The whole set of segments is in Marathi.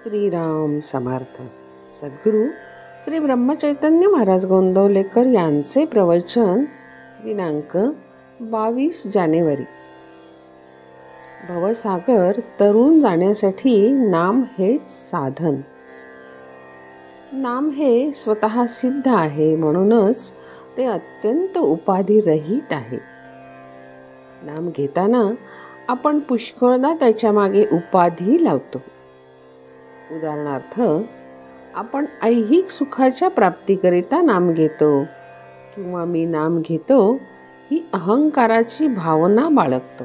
श्रीराम समर्थ. सद्गुरू श्री ब्रह्मचैतन्य महाराज गोंदवलेकर यांचे प्रवचन दिनांक 22 जानेवारी. भवसागर तरुण जाण्यासाठी नाम हेच साधन. नाम हे स्वतः सिद्ध आहे, म्हणूनच ते अत्यंत उपाधिरहित आहे. नाम घेताना आपण पुष्कळदा त्याच्या मागे उपाधी लावतो. उदाहरणार्थ, आपण ऐहिक सुखाच्या प्राप्तीकरिता नाम घेतो किंवा मी नाम घेतो ही अहंकाराची भावना बाळगतो.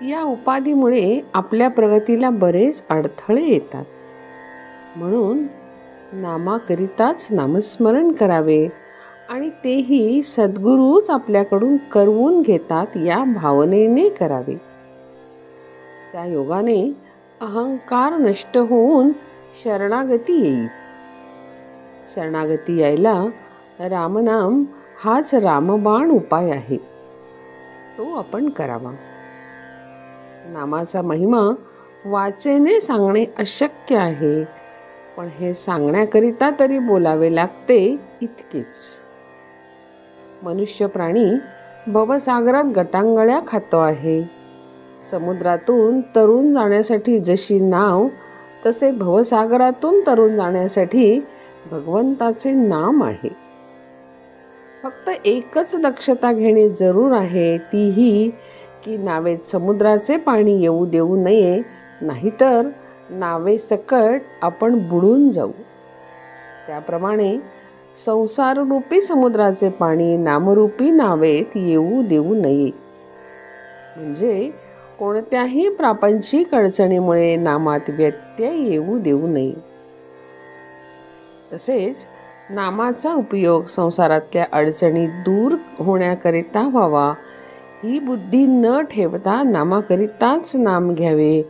या उपाधीमुळे आपल्या प्रगतीला बरेच अडथळे येतात. म्हणून नामाकरिताच नामस्मरण करावे आणि तेही सद्गुरूच आपल्याकडून करवून घेतात या भावनेने करावे. त्या योगाने अहंकार नष्ट होऊन शरणागती येईल. शरणागती यायला रामनाम हाच रामबाण उपाय आहे, तो आपण करावा. नामाचा महिमा वाचेने सांगणे अशक्य आहे, पण हे सांगण्याकरिता तरी बोलावे लागते इतकेच. मनुष्य प्राणी भवसागरात गटांगळ्या खातो आहे. समुद्रातून तरुण जाण्यासाठी जशी नाव, तसे भवसागरातून तरुण जाण्यासाठी भगवंताचे नाम आहे. फक्त एकच दक्षता घेणे जरूर आहे, तीही की नावेत समुद्राचे पाणी येऊ देऊ नये, नाहीतर नावेसकट आपण बुडून जाऊ. त्याप्रमाणे संसाररूपी समुद्राचे पाणी नामरूपी नावेत येऊ देऊ नये. म्हणजे कोणत्याही प्रापंचिक अडचणीमुळे नामात व्यत्यय येऊ देऊ नये. तसेच नामाचा उपयोग संसारातल्या अडचणी दूर होण्याकरिता व्हावा, ही बुद्धी न ठेवता नामाकरिताच नाम घ्यावे.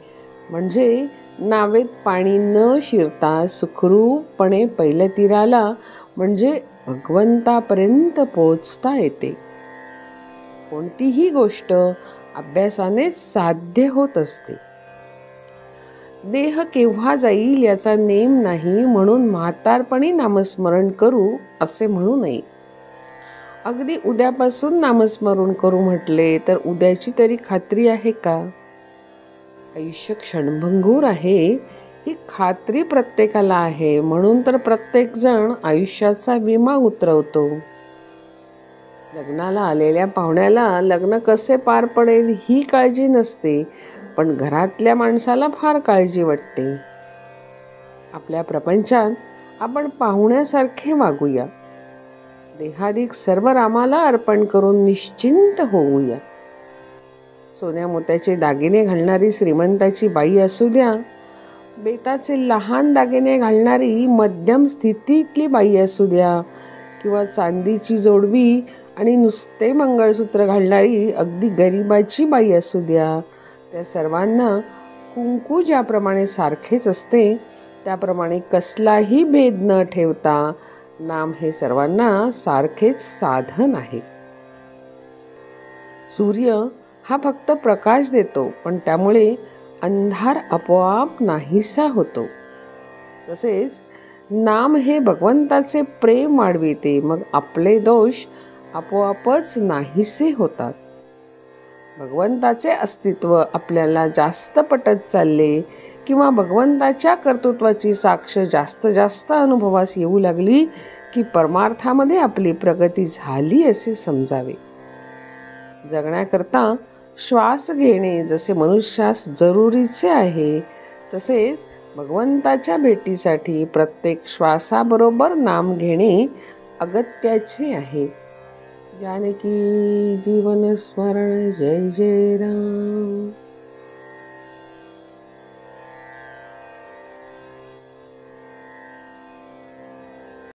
म्हणजे नावेत पाणी न शिरता सुखरूपपणे पैलतीराला म्हणजे भगवंतापर्यंत पोहोचता येते. कोणतीही गोष्ट अभ्यासाने साध्य होत असते. देह केव्हा जाईल याचा नेम नाही, म्हणून म्हातारपणी नामस्मरण करू असे म्हणू नये. अगदी उद्यापासून नामस्मरण करू म्हटले तर उद्याची तरी खात्री आहे का? आयुष्य क्षणभंगूर आहे ही खात्री प्रत्येकाला आहे, म्हणून तर प्रत्येक जण आयुष्याचा विमा उतरवतो. लग्नाला आलेल्या पाहुण्याला लग्न कसे पार पडेल ही काळजी नसते, पण घरातल्या माणसाला फार काळजी वाटते. आपल्या प्रपंचात आपण पाहुण्यासारखे वागूया. देहादिक सर्व रामाला अर्पण करून निश्चिंत होऊया. सोन्या मोत्याचे दागिने घालणारी श्रीमंताची बाई असू द्या, बेताचे लहान दागिने घालणारी मध्यम स्थितीतली बाई असू द्या, किंवा चांदीची जोडवी आणि नुसते मंगळसूत्र घालणारी अगदी गरिबाची बाई असू द्या, त्या सर्वांना कुंकू ज्याप्रमाणे सारखेच असते, त्याप्रमाणे कसलाही भेद न ठेवता नाम हे सर्वांना सारखेच साधन आहे. सूर्य हा फक्त प्रकाश देतो, पण त्यामुळे अंधार आपोआप नाहीसा होतो. तसेच नाम हे भगवंताचे प्रेम वाढविते, मग आपले दोष आपोआपच नाहीसे होतात. भगवंताचे अस्तित्व आपल्याला जास्त पटत चालले किंवा भगवंताच्या कर्तृत्वाची साक्ष जास्त जास्त अनुभवास येऊ लागली की परमार्थामध्ये आपली प्रगती झाली असे समजावे. जगण्याकरता श्वास घेणे जसे मनुष्यास जरुरीचे आहे, तसेच भगवंताच्या भेटीसाठी प्रत्येक श्वासाबरोबर नाम घेणे अगत्याचे आहे. जानकी जीवन स्मरण जय जय राम.